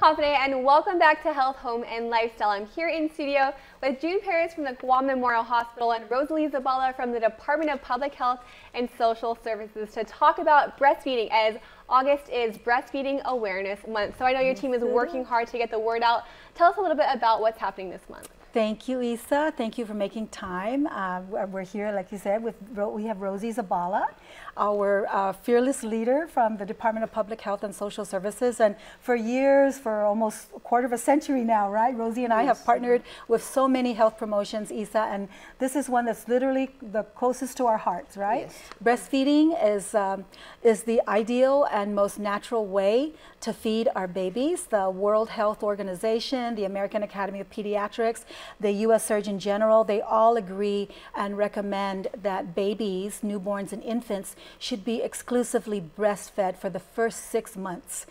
Hafide, and welcome back to Health, Home, and Lifestyle. I'm here in studio with June Paris from the Guam Memorial Hospital and Rosalie Zabala from the Department of Public Health and Social Services to talk about breastfeeding, as August is Breastfeeding Awareness Month. So I know your team is working hard to get the word out. Tell us a little bit about what's happening this month. Thank you, Isa. Thank you for making time. We're here, like you said, we have Rosie Zabala, our fearless leader from the Department of Public Health and Social Services. And for years, for almost a quarter of a century now, right? Rosie and I have partnered with so many health promotions, Isa, and this is one that's literally the closest to our hearts, right? Yes. Breastfeeding is the ideal and most natural way to feed our babies. The World Health Organization, the American Academy of Pediatrics, the U.S. Surgeon General, they all agree and recommend that babies, newborns, and infants should be exclusively breastfed for the first 6 months.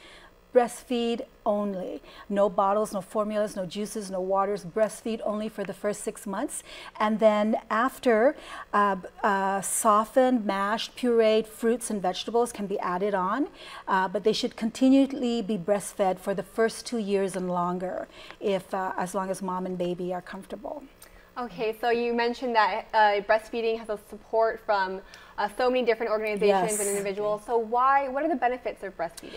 Breastfeed only. No bottles, no formulas, no juices, no waters. Breastfeed only for the first 6 months. And then after, softened, mashed, pureed fruits and vegetables can be added on. But they should continually be breastfed for the first 2 years and longer, as long as mom and baby are comfortable. Okay, so you mentioned that breastfeeding has a support from so many different organizations and individuals. So what are the benefits of breastfeeding?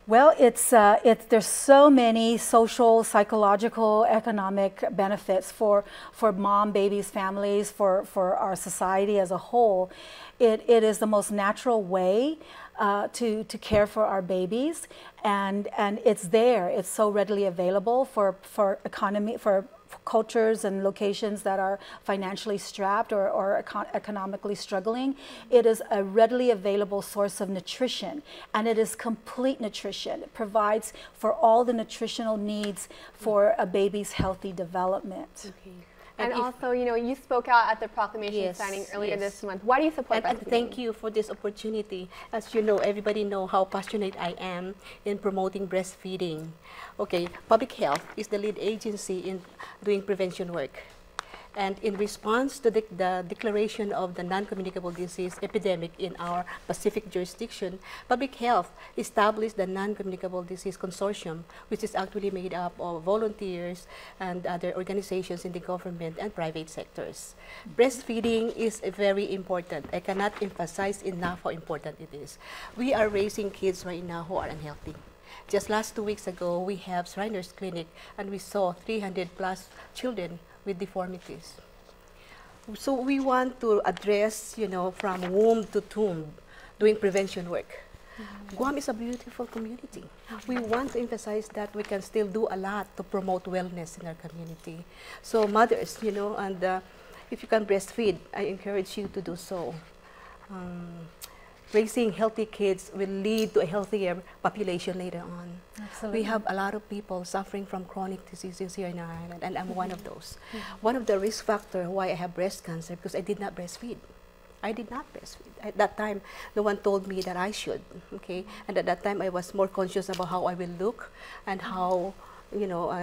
Well, there's so many social, psychological, economic benefits for mom, babies, families, for our society as a whole. It is the most natural way to care for our babies, and it's there. It's so readily available for cultures and locations that are financially strapped or economically struggling. It is a readily available source of nutrition, and it is complete nutrition. It provides for all the nutritional needs for a baby's healthy development. Okay. And also, you know, you spoke out at the proclamation signing earlier this month. Why do you support breastfeeding? And thank you for this opportunity. As you know, everybody know how passionate I am in promoting breastfeeding. Okay, public health is the lead agency in doing prevention work. And in response to the declaration of the non-communicable disease epidemic in our Pacific jurisdiction, public health established the non-communicable disease consortium, which is actually made up of volunteers and other organizations in the government and private sectors. Breastfeeding is very important. I cannot emphasize enough how important it is. We are raising kids right now who are unhealthy. Just last 2 weeks ago, we have Shriners Clinic, and we saw 300+ children with deformities. So we want to address, you know, from womb to tomb, doing prevention work. Guam is a beautiful community. We want to emphasize that we can still do a lot to promote wellness in our community. So mothers, you know, and if you can breastfeed, I encourage you to do so. Raising healthy kids will lead to a healthier population later on. Absolutely. We have a lot of people suffering from chronic diseases here in our island, and I'm one of those. One of the risk factors why I have breast cancer, because I did not breastfeed. I did not breastfeed. At that time, no one told me that I should, okay? And at that time, I was more conscious about how I will look and how, you know,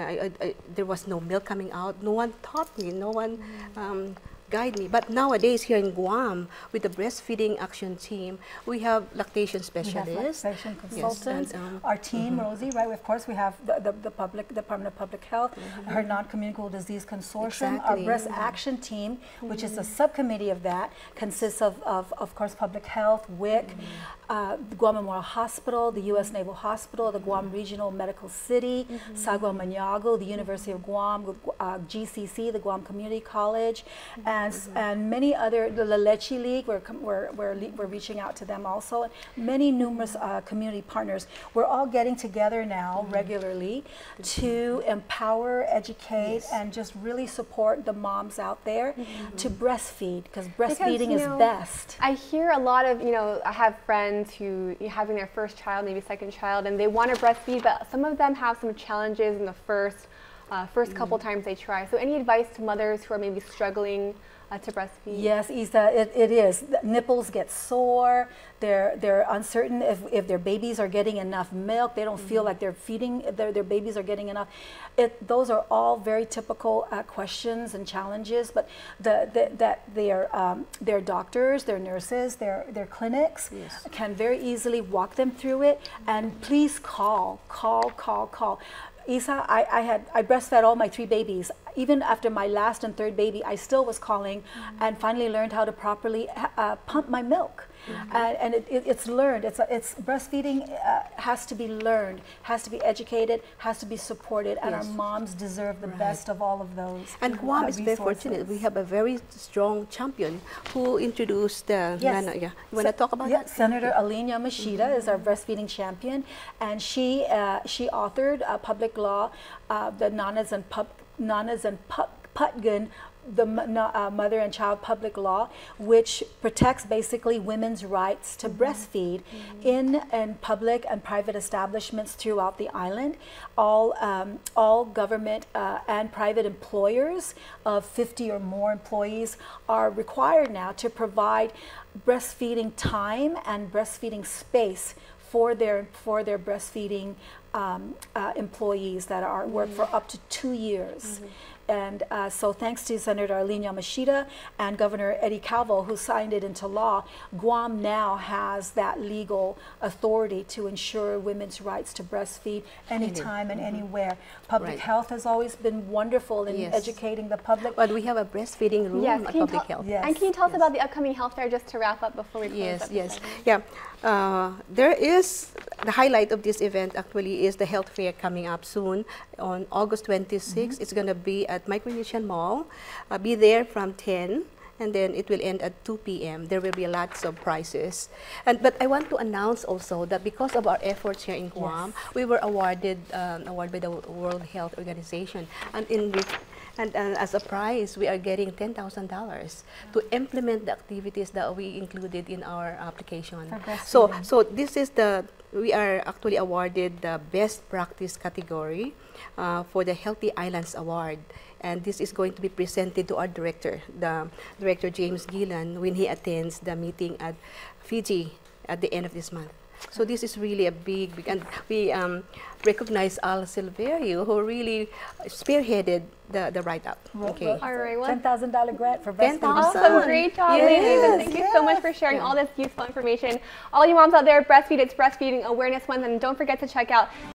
there was no milk coming out. No one taught me, no one guide me. But nowadays here in Guam, with the breastfeeding action team, we have lactation specialists, lactation consultants. Our team, Rosie, right? Of course, we have the Department of Public Health, her non-communicable disease consortium, our breast action team, which is a subcommittee of that, consists of course, Public Health, WIC, the Guam Memorial Hospital, the U.S. Naval Hospital, the Guam Regional Medical City, Sagwa Maniago, the University of Guam, GCC, the Guam Community College, and many other, the La Leche League, we're reaching out to them also. Many numerous community partners. We're all getting together now regularly to empower, educate, and just really support the moms out there to breastfeed, because breastfeeding is best. I hear a lot of, you know, I have friends who are having their first child, maybe second child, and they want to breastfeed, but some of them have some challenges in the first couple times they try. So any advice to mothers who are maybe struggling to breastfeed? Yes, Isa, it is. The nipples get sore, they're uncertain if their babies are getting enough milk. They don't feel like they're feeding their babies are getting enough. Those are all very typical questions and challenges, but their doctors, their nurses, their clinics can very easily walk them through it. And please call. Isa, I breastfed all my 3 babies. Even after my last and 3rd baby, I still was calling and finally learned how to properly pump my milk. And it's learned. It's breastfeeding has to be learned, has to be educated, has to be supported, and our moms deserve the best of all of those. And Guam is very fortunate. We have a very strong champion who introduced the Nana. Yeah, you want to talk about that? Senator Aline Yamashita is our breastfeeding champion, and she authored a public law, the Nanas and Putgun, the Mother and Child Public Law, which protects basically women's rights to breastfeed in public and private establishments throughout the island. All government and private employers of 50 or more employees are required now to provide breastfeeding time and breastfeeding space for their breastfeeding employees that work for up to 2 years. And so thanks to Senator Arlene Yamashita and Governor Eddie Calvo, who signed it into law, Guam now has that legal authority to ensure women's rights to breastfeed anytime and anywhere. Public health has always been wonderful in educating the public. But we have a breastfeeding room at Public Health. And can you tell us about the upcoming health fair just to wrap up before we close up? Yeah. There is the highlight of this event actually is the health fair coming up soon on August 26th. It's going to be at Micronesian Mall. Be there from 10 and then it will end at 2 p.m. There will be lots of prizes. But I want to announce also that because of our efforts here in Guam, we were awarded by the World Health Organization. And as a prize, we are getting $10,000 to implement the activities that we included in our application. So this is we are actually awarded the Best Practice category for the Healthy Islands Award. And this is going to be presented to our director, the Director James Gillan, when he attends the meeting at Fiji at the end of this month. So this is really a big, and we recognize Al Silverio, who really spearheaded the write-up. Okay. All right. Well, $10,000 grant for breastfeeding. Awesome. Great job, ladies. And thank you so much for sharing all this useful information. All you moms out there, breastfeed. It's Breastfeeding Awareness Month. And don't forget to check out